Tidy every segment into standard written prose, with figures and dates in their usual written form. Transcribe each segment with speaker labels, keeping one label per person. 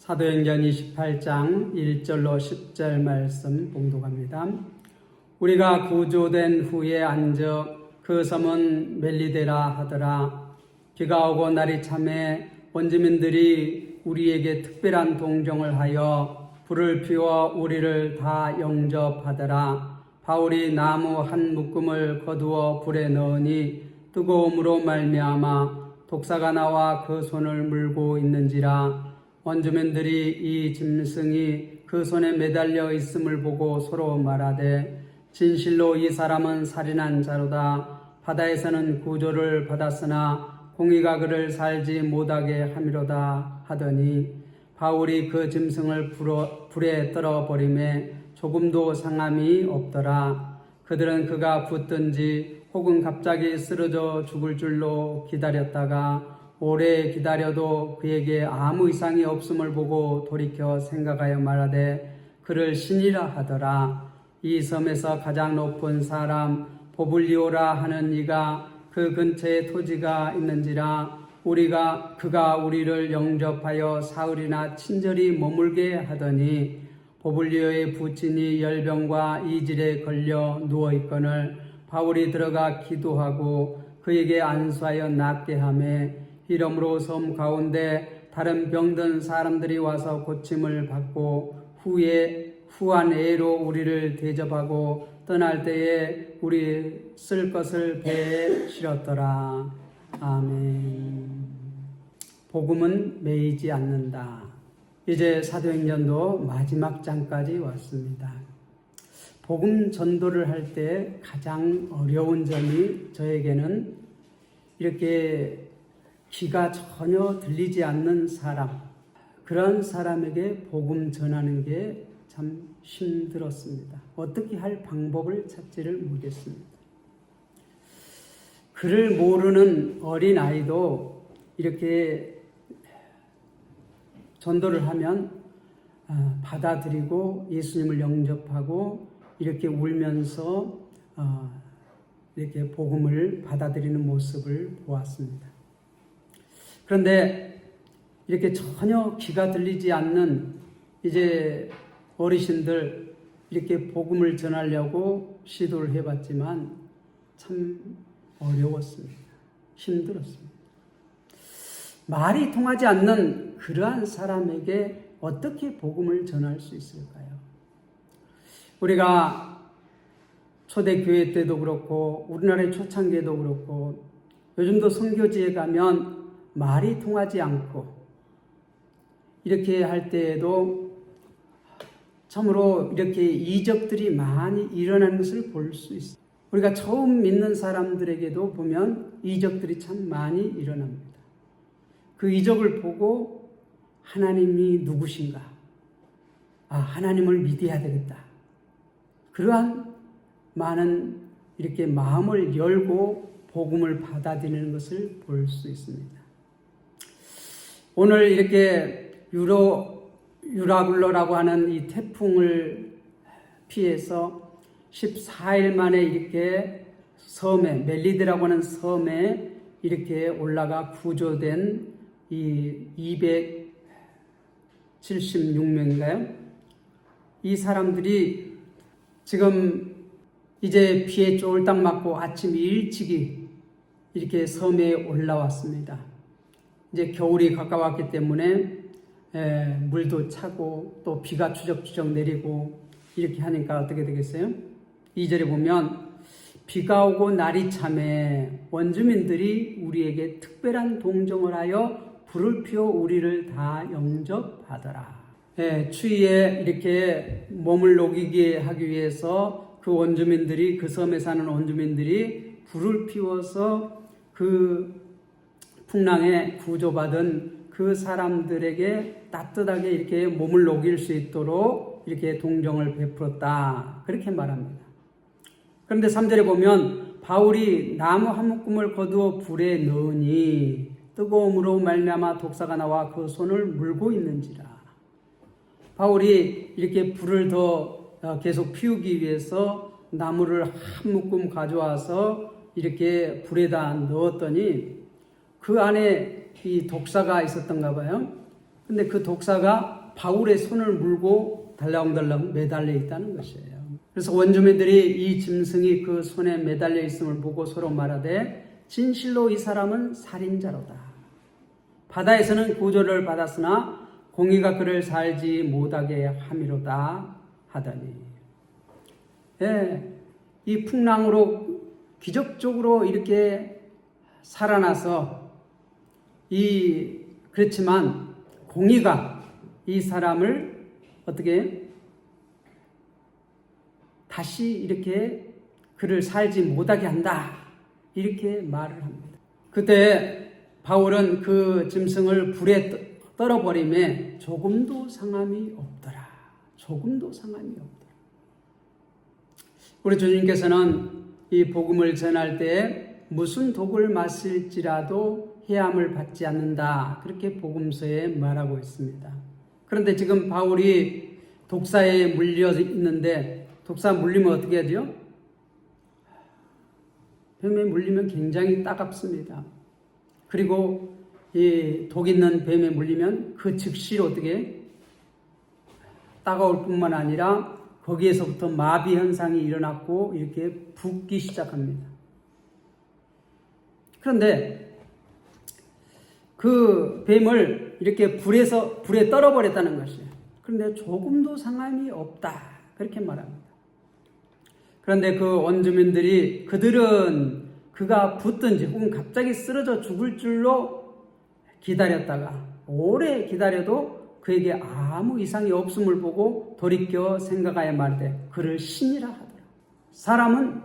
Speaker 1: 사도행전 28장 1절로 10절 말씀 봉독합니다. 우리가 구조된 후에 앉아 그 섬은 멜리데라 하더라. 비가 오고 날이 참에 원주민들이 우리에게 특별한 동정을 하여 불을 피워 우리를 다 영접하더라. 바울이 나무 한 묶음을 거두어 불에 넣으니 뜨거움으로 말미암아 독사가 나와 그 손을 물고 있는지라. 원주민들이 이 짐승이 그 손에 매달려 있음을 보고 서로 말하되 진실로 이 사람은 살인한 자로다. 바다에서는 구조를 받았으나 공의가 그를 살지 못하게 함이로다 하더니 바울이 그 짐승을 불에 떨어버리매 조금도 상함이 없더라. 그들은 그가 붙든지 혹은 갑자기 쓰러져 죽을 줄로 기다렸다가 오래 기다려도 그에게 아무 이상이 없음을 보고 돌이켜 생각하여 말하되 그를 신이라 하더라. 이 섬에서 가장 높은 사람 보블리오라 하는 이가 그 근처에 토지가 있는지라. 그가 우리를 영접하여 사흘이나 친절히 머물게 하더니 보블리오의 부친이 열병과 이질에 걸려 누워있거늘 바울이 들어가 기도하고 그에게 안수하여 낫게 하며 이러므로 섬 가운데 다른 병든 사람들이 와서 고침을 받고 후한 애로 우리를 대접하고 떠날 때에 우리 쓸 것을 배에 실었더라. 아멘. 복음은 매이지 않는다. 이제 사도행전도 마지막 장까지 왔습니다. 복음 전도를 할 때 가장 어려운 점이 저에게는 이렇게 귀가 전혀 들리지 않는 사람, 그런 사람에게 복음 전하는 게 참 힘들었습니다. 어떻게 할 방법을 찾지를 못했습니다. 글을 모르는 어린아이도 이렇게 전도를 하면 받아들이고 예수님을 영접하고 이렇게 울면서 이렇게 복음을 받아들이는 모습을 보았습니다. 그런데 이렇게 전혀 귀가 들리지 않는 이제 어르신들 이렇게 복음을 전하려고 시도를 해봤지만 참 어려웠습니다. 힘들었습니다. 말이 통하지 않는 그러한 사람에게 어떻게 복음을 전할 수 있을까요? 우리가 초대교회 때도 그렇고 우리나라의 초창기에도 그렇고 요즘도 선교지에 가면 말이 통하지 않고 이렇게 할 때에도 참으로 이렇게 이적들이 많이 일어나는 것을 볼 수 있어요. 우리가 처음 믿는 사람들에게도 보면 이적들이 참 많이 일어납니다. 그 이적을 보고 하나님이 누구신가? 하나님을 믿어야 되겠다. 그러한 많은 이렇게 마음을 열고 복음을 받아들이는 것을 볼 수 있습니다. 오늘 이렇게 유라굴로라고 하는 이 태풍을 피해서 14일 만에 이렇게 섬에, 멜리데라고 하는 섬에 이렇게 올라가 구조된 이 276명인가요? 이 사람들이 지금 이제 비에 쫄딱 맞고 아침 일찍이 이렇게 섬에 올라왔습니다. 이제 겨울이 가까웠기 때문에 물도 차고 또 비가 추적추적 내리고 이렇게 하니까 어떻게 되겠어요? 2절에 보면 비가 오고 날이 참에 원주민들이 우리에게 특별한 동정을 하여 불을 피워 우리를 다 영접하더라. 추위에 이렇게 몸을 녹이게 하기 위해서 그 원주민들이, 그 섬에 사는 원주민들이 불을 피워서 그 풍랑에 구조받은 그 사람들에게 따뜻하게 이렇게 몸을 녹일 수 있도록 이렇게 동정을 베풀었다. 그렇게 말합니다. 그런데 3절에 보면 바울이 나무 한 묶음을 거두어 불에 넣으니 뜨거움으로 말미암아 독사가 나와 그 손을 물고 있는지라. 바울이 이렇게 불을 더 계속 피우기 위해서 나무를 한 묶음 가져와서 이렇게 불에다 넣었더니 그 안에 이 독사가 있었던가 봐요. 근데 그 독사가 바울의 손을 물고 달랑달랑 매달려 있다는 것이에요. 그래서 원주민들이 이 짐승이 그 손에 매달려 있음을 보고 서로 말하되 진실로 이 사람은 살인자로다. 바다에서는 구조를 받았으나 공의가 그를 살지 못하게 함이로다 하더니, 예, 이 풍랑으로 기적적으로 이렇게 살아나서 그렇지만 공의가 이 사람을 어떻게 다시 이렇게 그를 살지 못하게 한다, 이렇게 말을 합니다. 그때 바울은 그 짐승을 불에 떨어버림에 조금도 상함이 없더라. 조금도 상함이 없더라. 우리 주님께서는 이 복음을 전할 때 무슨 독을 마실지라도 해함을 받지 않는다, 그렇게 복음서에 말하고 있습니다. 그런데 지금 바울이 독사에 물려 있는데, 독사 물리면 어떻게 하죠? 뱀에 물리면 굉장히 따갑습니다. 그리고 이 독 있는 뱀에 물리면 그 즉시로 어떻게 따가울 뿐만 아니라 거기에서부터 마비 현상이 일어났고 이렇게 붓기 시작합니다. 그런데 그 뱀을 이렇게 불에 떨어버렸다는 것이에요. 그런데 조금도 상함이 없다, 그렇게 말합니다. 그런데 그 원주민들이 그들은 그가 붙든지 혹은 갑자기 쓰러져 죽을 줄로 기다렸다가 오래 기다려도 그에게 아무 이상이 없음을 보고 돌이켜 생각하여 말하되 그를 신이라 하더라. 사람은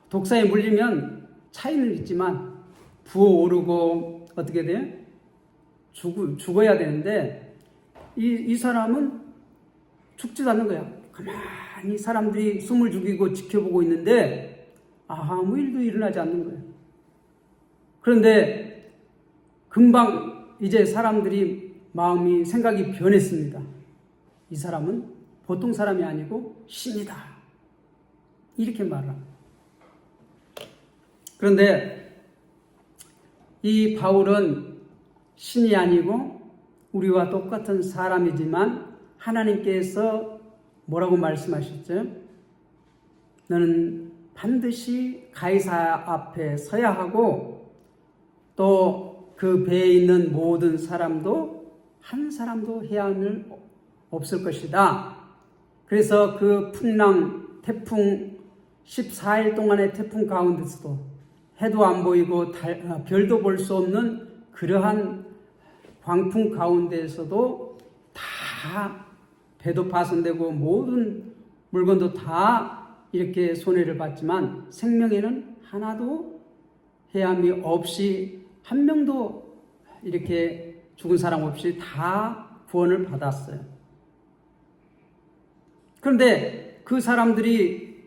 Speaker 1: 독사에 물리면 차이는 있지만 부어오르고 어떻게 돼요? 죽어야 되는데 이 사람은 죽지도 않는 거야. 가만히 사람들이 숨을 죽이고 지켜보고 있는데 아무 일도 일어나지 않는 거예요. 그런데 금방 이제 사람들이 생각이 변했습니다. 이 사람은 보통 사람이 아니고 신이다, 이렇게 말합니다. 그런데 이 바울은 신이 아니고 우리와 똑같은 사람이지만 하나님께서 뭐라고 말씀하셨죠? 너는 반드시 가이사 앞에 서야 하고 또 그 배에 있는 모든 사람도 한 사람도 해안을 없을 것이다. 그래서 그 태풍 14일 동안의 태풍 가운데서도 해도 안 보이고 별도 볼 수 없는 그러한 광풍 가운데에서도 다 배도 파손되고 모든 물건도 다 이렇게 손해를 봤지만 생명에는 하나도 해함이 없이 한 명도 이렇게 죽은 사람 없이 다 구원을 받았어요. 그런데 그 사람들이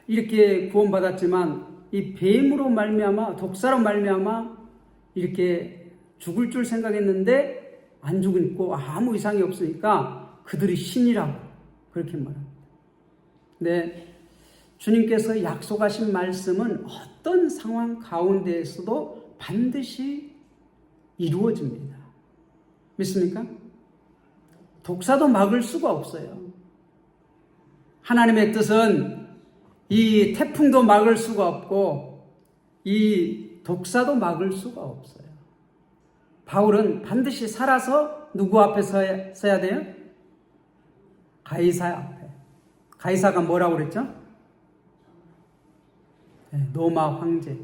Speaker 1: 이렇게 구원받았지만 이 뱀으로 말미암아, 독사로 말미암아 이렇게 죽을 줄 생각했는데 안 죽고 아무 이상이 없으니까 그들이 신이라고 그렇게 말합니다. 네, 주님께서 약속하신 말씀은 어떤 상황 가운데에서도 반드시 이루어집니다. 믿습니까? 독사도 막을 수가 없어요. 하나님의 뜻은 이 태풍도 막을 수가 없고 이 독사도 막을 수가 없어요. 바울은 반드시 살아서 누구 앞에 서야 돼요? 가이사 앞에. 가이사가 뭐라고 그랬죠? 로마 황제.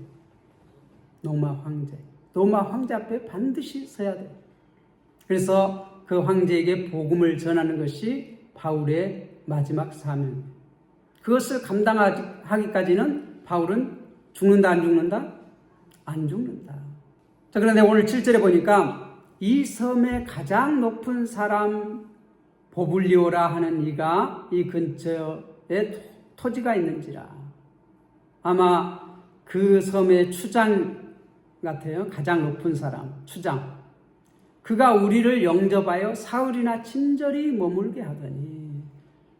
Speaker 1: 로마 황제 앞에 반드시 서야 돼요. 그래서 그 황제에게 복음을 전하는 것이 바울의 마지막 사명입니다. 그것을 감당하기까지는 바울은 죽는다, 안 죽는다? 안 죽는다. 자, 그런데 오늘 7절에 보니까 이 섬의 가장 높은 사람 보블리오라 하는 이가 이 근처에 토지가 있는지라. 아마 그 섬의 추장 같아요. 가장 높은 사람, 추장. 그가 우리를 영접하여 사흘이나 친절히 머물게 하더니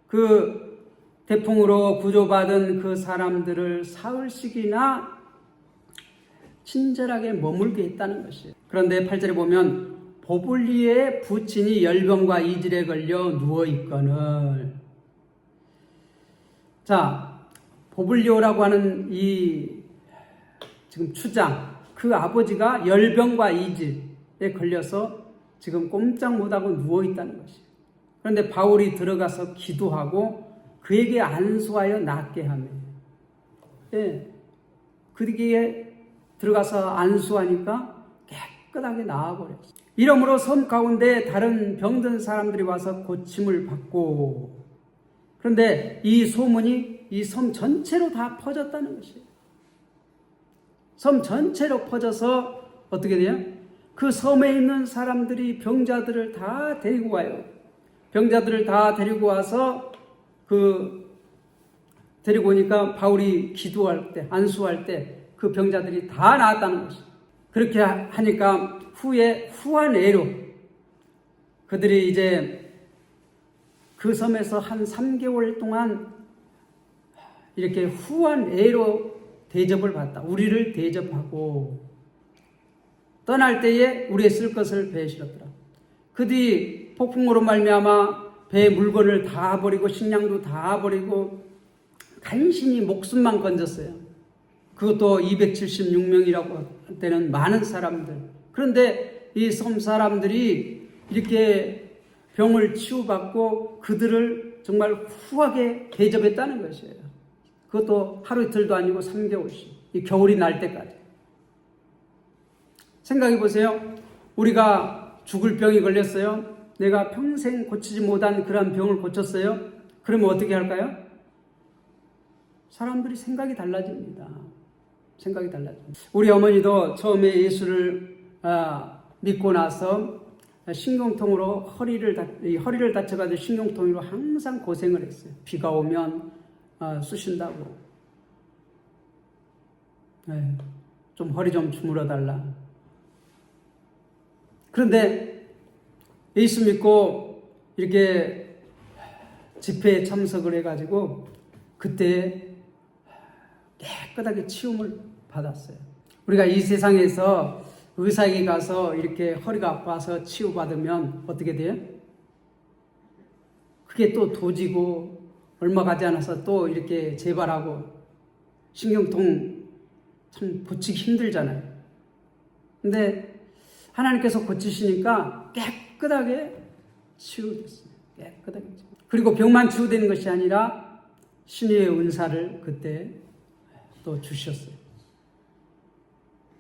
Speaker 1: 그 태풍으로 구조받은 그 사람들을 사흘씩이나 친절하게 머물게 했다는 것이에요. 그런데 8절에 보면 보블리의 부친이 열병과 이질에 걸려 누워있거늘. 자, 보블리오라고 하는 이 지금 추장, 그 아버지가 열병과 이질에 걸려서 지금 꼼짝 못하고 누워있다는 것이에요. 그런데 바울이 들어가서 기도하고 그에게 안수하여 낫게 하며, 예, 그에게 들어가서 안수하니까 깨끗하게 나아버렸어요. 이러므로 섬 가운데 다른 병든 사람들이 와서 고침을 받고, 그런데 이 소문이 이 섬 전체로 다 퍼졌다는 것이에요. 섬 전체로 퍼져서 어떻게 돼요? 그 섬에 있는 사람들이 병자들을 다 데리고 와요. 병자들을 다 데리고 와서 데리고 오니까 바울이 기도할 때, 안수할 때 그 병자들이 다 나았다는 것이에요. 그렇게 하니까 후에 후한애로 그들이 이제 그 섬에서 한 3개월 동안 이렇게 후한애로 대접을 받다. 우리를 대접하고 떠날 때에 우리의 쓸 것을 배에 실었더라. 그들이 폭풍으로 말미암아 배의 물건을 다 버리고 식량도 다 버리고 간신히 목숨만 건졌어요. 그것도 276명이라고 할 때는 많은 사람들. 그런데 이 섬 사람들이 이렇게 병을 치유받고 그들을 정말 후하게 대접했다는 것이에요. 그것도 하루 이틀도 아니고 3개월씩. 이 겨울이 날 때까지. 생각해 보세요. 우리가 죽을 병이 걸렸어요. 내가 평생 고치지 못한 그런 병을 고쳤어요. 그러면 어떻게 할까요? 사람들이 생각이 달라집니다. 생각이 달라집니다. 우리 어머니도 처음에 예수를 믿고 나서 신경통으로 허리를 다쳐가지고 신경통으로 항상 고생을 했어요. 비가 오면 쑤신다고. 네, 좀 허리 좀 주물러 달라. 그런데 예수 믿고 이렇게 집회에 참석을 해가지고 그때 깨끗하게 치움을 받았어요. 우리가 이 세상에서 의사에게 가서 이렇게 허리가 아파서 치유받으면 어떻게 돼요? 그게 또 도지고 얼마 가지 않아서 또 이렇게 재발하고 신경통 참 고치기 힘들잖아요. 근데 하나님께서 고치시니까 깨끗하게 치유됐어요. 깨끗하게. 그리고 병만 치유되는 것이 아니라 신의 은사를 그때 또 주셨어요.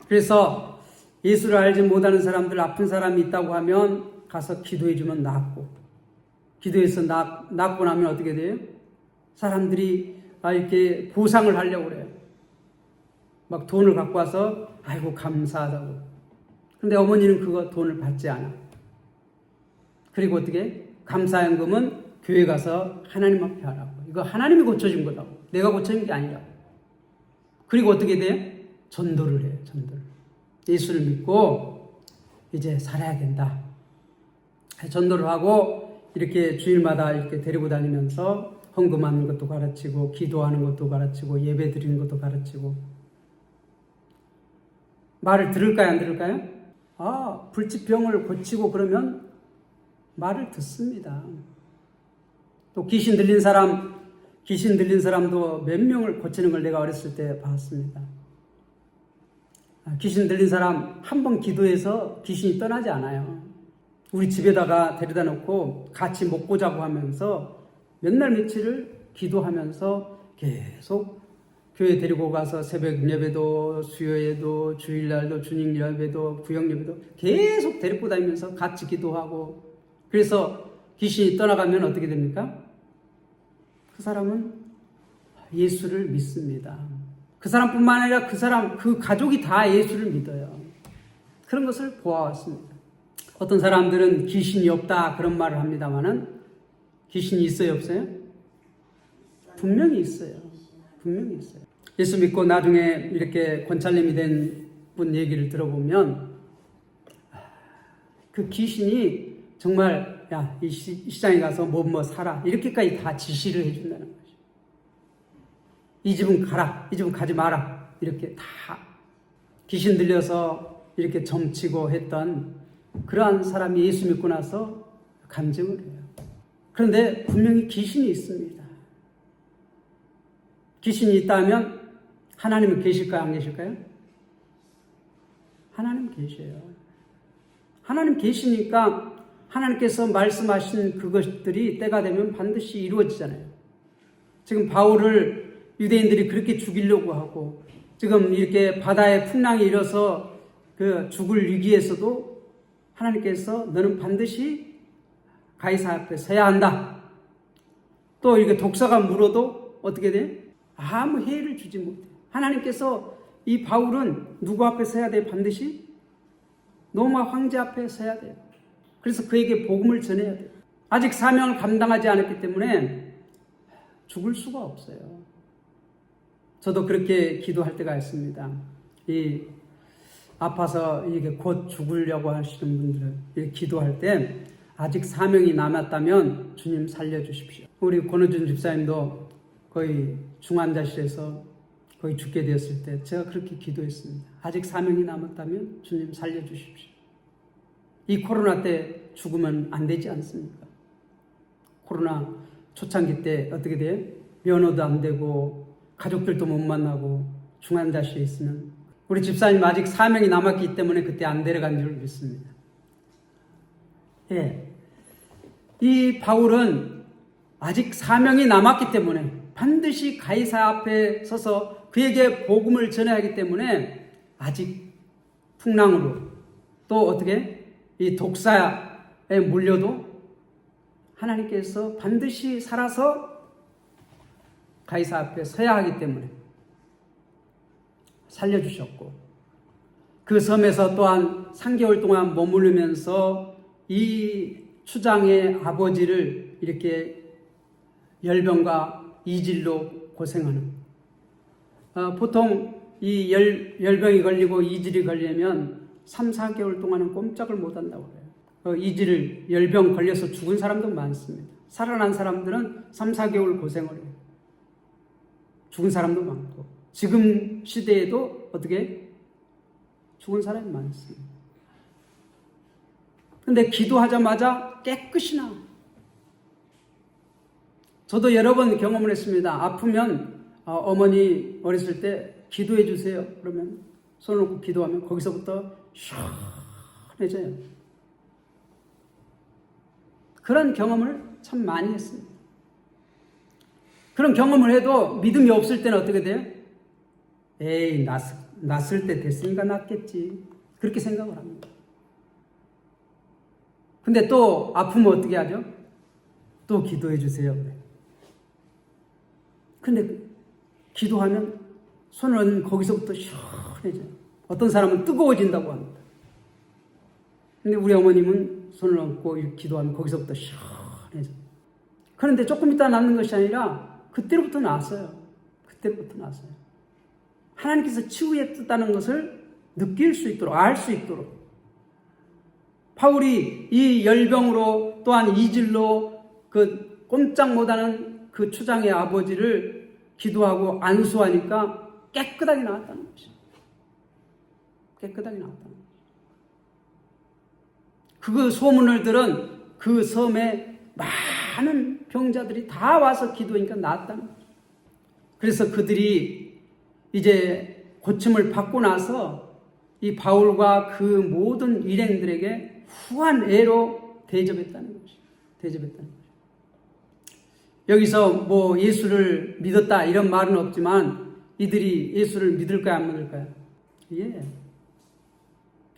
Speaker 1: 그래서 예수를 알지 못하는 사람들, 아픈 사람이 있다고 하면 가서 기도해주면 낫고, 기도해서 낫고 나면 어떻게 돼요? 사람들이 이렇게 보상을 하려고 그래요. 막 돈을 갖고 와서 아이고 감사하다고. 근데 어머니는 그거 돈을 받지 않아. 그리고 어떻게? 감사연금은 교회 가서 하나님 앞에 하라고. 이거 하나님이 고쳐준 거라고. 내가 고쳐준 게 아니라고. 그리고 어떻게 돼요? 전도를 해요. 전도를. 예수를 믿고 이제 살아야 된다. 전도를 하고 이렇게 주일마다 이렇게 데리고 다니면서 헌금하는 것도 가르치고 기도하는 것도 가르치고 예배 드리는 것도 가르치고. 말을 들을까요? 안 들을까요? 불치병을 고치고 그러면 말을 듣습니다. 또 귀신 들린 사람도 몇 명을 고치는 걸 내가 어렸을 때 봤습니다. 귀신 들린 사람 한 번 기도해서 귀신이 떠나지 않아요. 우리 집에다가 데려다 놓고 같이 먹고 자고 하면서 몇 날 며칠을 기도하면서 계속 교회 데리고 가서 새벽 예배도 수요예도 주일날도 주님 예배도 구역 예배도 계속 데리고 다니면서 같이 기도하고. 그래서 귀신이 떠나가면 어떻게 됩니까? 그 사람은 예수를 믿습니다. 그 사람뿐만 아니라 그 가족이 다 예수를 믿어요. 그런 것을 보아왔습니다. 어떤 사람들은 귀신이 없다 그런 말을 합니다만은 귀신이 있어요, 없어요? 분명히 있어요. 분명히 있어요. 예수 믿고 나중에 이렇게 권찰님이 된 분 얘기를 들어보면 그 귀신이 정말 야, 이 시장에 가서 뭐 사라 이렇게까지 다 지시를 해준다는 거죠. 이 집은 가라, 이 집은 가지 마라 이렇게 다 귀신 들려서 이렇게 점치고 했던 그러한 사람이 예수 믿고 나서 간증을 해요. 그런데 분명히 귀신이 있습니다. 귀신이 있다면 하나님은 계실까요? 안 계실까요? 하나님 계셔요. 하나님 계시니까 하나님께서 말씀하신 그것들이 때가 되면 반드시 이루어지잖아요. 지금 바울을 유대인들이 그렇게 죽이려고 하고 지금 이렇게 바다에 풍랑이 일어서 그 죽을 위기에서도 하나님께서 너는 반드시 가이사 앞에 서야 한다. 또 이렇게 독사가 물어도 어떻게 돼? 아무 해를 주지 못해. 하나님께서 이 바울은 누구 앞에 서야 돼? 반드시 로마 황제 앞에 서야 돼요. 그래서 그에게 복음을 전해야 돼요. 아직 사명을 감당하지 않았기 때문에 죽을 수가 없어요. 저도 그렇게 기도할 때가 있습니다. 이 아파서 이게 곧 죽으려고 하시는 분들은 이렇게 기도할 때 아직 사명이 남았다면 주님 살려주십시오. 우리 권호준 집사님도 거의 중환자실에서 거의 죽게 되었을 때 제가 그렇게 기도했습니다. 아직 사명이 남았다면 주님 살려주십시오. 이 코로나 때 죽으면 안 되지 않습니까? 코로나 초창기 때 어떻게 돼요? 면허도 안 되고 가족들도 못 만나고 중환자실에 있으면 우리 집사님 아직 사명이 남았기 때문에 그때 안 데려간 줄 믿습니다. 예. 이 바울은 아직 사명이 남았기 때문에 반드시 가이사 앞에 서서 그에게 복음을 전해야 하기 때문에 아직 풍랑으로 또 어떻게 이 독사에 물려도 하나님께서 반드시 살아서 가이사 앞에 서야 하기 때문에 살려주셨고 그 섬에서 또한 3개월 동안 머무르면서 이 추장의 아버지를 이렇게 열병과 이질로 고생하는 보통 이 열병이 걸리고 이질이 걸리면 3, 4개월 동안은 꼼짝을 못한다고 그래요. 이질 열병 걸려서 죽은 사람도 많습니다. 살아난 사람들은 3, 4개월 고생을 해요. 죽은 사람도 많고 지금 시대에도 어떻게 죽은 사람이 많습니다. 근데 기도하자마자 깨끗이 나와요. 저도 여러 번 경험을 했습니다. 아프면 어머니 어렸을 때 기도해 주세요. 그러면 손을 놓고 기도하면 거기서부터 시원해져요. 그런 경험을 참 많이 했습니다. 그런 경험을 해도 믿음이 없을 때는 어떻게 돼요? 에이, 났을 때 됐으니까 낫겠지. 그렇게 생각을 합니다. 근데 또 아프면 어떻게 하죠? 또 기도해 주세요. 근데 기도하면 손은 거기서부터 시원해져요. 어떤 사람은 뜨거워진다고 합니다. 근데 우리 어머님은 손을 얹고 이렇게 기도하면 거기서부터 시원해져요. 그런데 조금 있다 낫는 것이 아니라 그때로부터 나았어요. 그때부터 나았어요. 하나님께서 치유했다는 것을 느낄 수 있도록, 알 수 있도록. 바울이 이 열병으로 또한 이질로 그 꼼짝 못하는 그 추장의 아버지를 기도하고 안수하니까 깨끗하게 나왔다는 것이죠. 깨끗하게 나왔다는 것이죠. 그 소문을 들은 그 섬에 많은 병자들이 다 와서 기도하니까 나았다는 거죠. 그래서 그들이 이제 고침을 받고 나서 이 바울과 그 모든 일행들에게 후한 애로 대접했다는 것이죠. 대접했다는 거죠. 여기서 뭐 예수를 믿었다 이런 말은 없지만 이들이 예수를 믿을까요? 안 믿을까요? 예.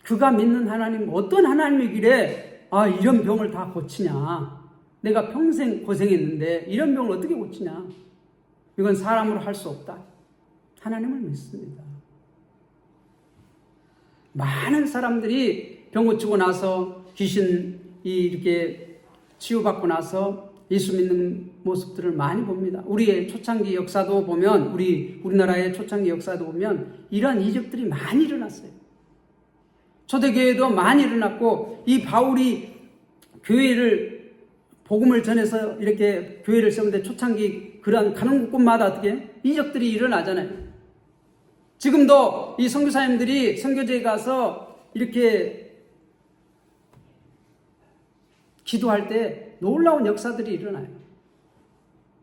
Speaker 1: 그가 믿는 하나님 어떤 하나님이길래 이런 병을 다 고치냐. 내가 평생 고생했는데 이런 병을 어떻게 고치냐. 이건 사람으로 할 수 없다. 하나님을 믿습니다. 많은 사람들이 병 고치고 나서 귀신이 이렇게 치유받고 나서 예수 믿는 모습들을 많이 봅니다. 우리의 초창기 역사도 보면 우리나라의 초창기 역사도 보면 이러한 이적들이 많이 일어났어요. 초대교회도 많이 일어났고 이 바울이 교회를 복음을 전해서 이렇게 교회를 세우는데 초창기 그러한 가는 곳마다 어떻게 이적들이 일어나잖아요. 지금도 이 선교사님들이 선교지에 가서 이렇게 기도할 때 놀라운 역사들이 일어나요.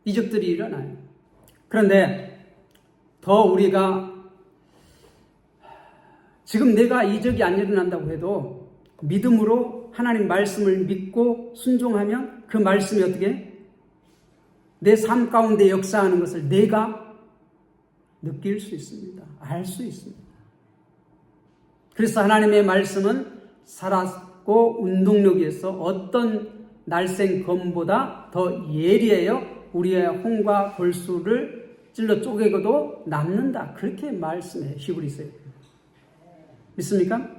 Speaker 1: 이적들이 일어나요. 그런데 더 우리가 지금 내가 이적이 안 일어난다고 해도 믿음으로 하나님 말씀을 믿고 순종하면 그 말씀이 어떻게 내 삶 가운데 역사하는 것을 내가 느낄 수 있습니다. 알 수 있습니다. 그래서 하나님의 말씀은 살았고 운동력이 있어 어떤 날쌘 검보다 더 예리해요. 우리의 홍과 골수를 찔러 쪼개고도 남는다. 그렇게 말씀해 히브리서에. 믿습니까?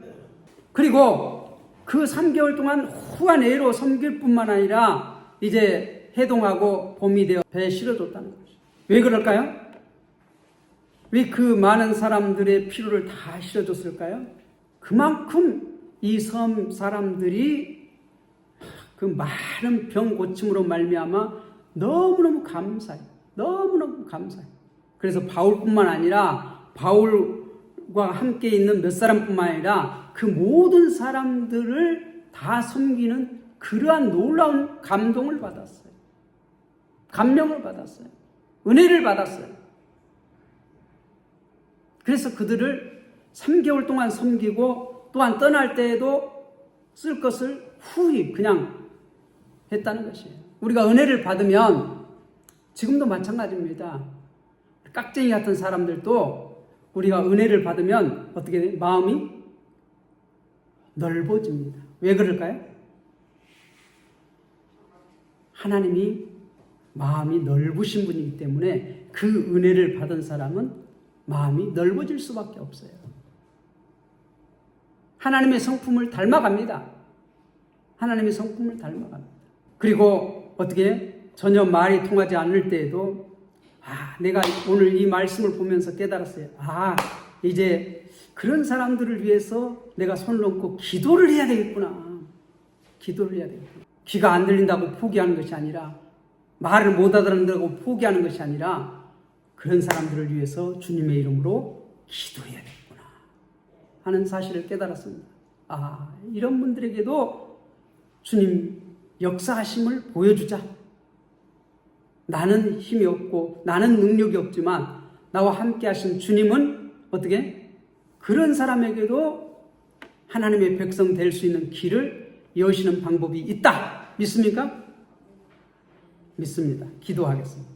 Speaker 1: 그리고 그 3개월 동안 후한애로 섬길 뿐만 아니라 이제 해동하고 봄이 되어 배에 실어줬다는 것이죠. 왜 그럴까요? 왜 그 많은 사람들의 피로를 다 실어줬을까요? 그만큼 이 섬 사람들이 그 많은 병 고침으로 말미암아 너무너무 감사해요. 너무너무 감사해요. 그래서 바울뿐만 아니라 바울과 함께 있는 몇 사람뿐만 아니라 그 모든 사람들을 다 섬기는 그러한 놀라운 감동을 받았어요. 감명을 받았어요. 은혜를 받았어요. 그래서 그들을 3개월 동안 섬기고 또한 떠날 때에도 쓸 것을 후히 그냥 했다는 것이에요. 우리가 은혜를 받으면 지금도 마찬가지입니다. 깍쟁이 같은 사람들도 우리가 은혜를 받으면 어떻게 돼요? 마음이 넓어집니다. 왜 그럴까요? 하나님이 마음이 넓으신 분이기 때문에 그 은혜를 받은 사람은 마음이 넓어질 수밖에 없어요. 하나님의 성품을 닮아갑니다. 하나님의 성품을 닮아갑니다. 그리고 어떻게 전혀 말이 통하지 않을 때에도 내가 오늘 이 말씀을 보면서 깨달았어요. 이제 그런 사람들을 위해서 내가 손을 얹고 기도를 해야 되겠구나. 기도를 해야 되겠구나. 귀가 안 들린다고 포기하는 것이 아니라 말을 못 알아듣는다고 포기하는 것이 아니라 그런 사람들을 위해서 주님의 이름으로 기도해야 되겠구나 하는 사실을 깨달았습니다. 이런 분들에게도 주님 역사하심을 보여주자. 나는 힘이 없고 나는 능력이 없지만 나와 함께 하신 주님은 어떻게? 그런 사람에게도 하나님의 백성 될 수 있는 길을 여시는 방법이 있다. 믿습니까? 믿습니다. 기도하겠습니다.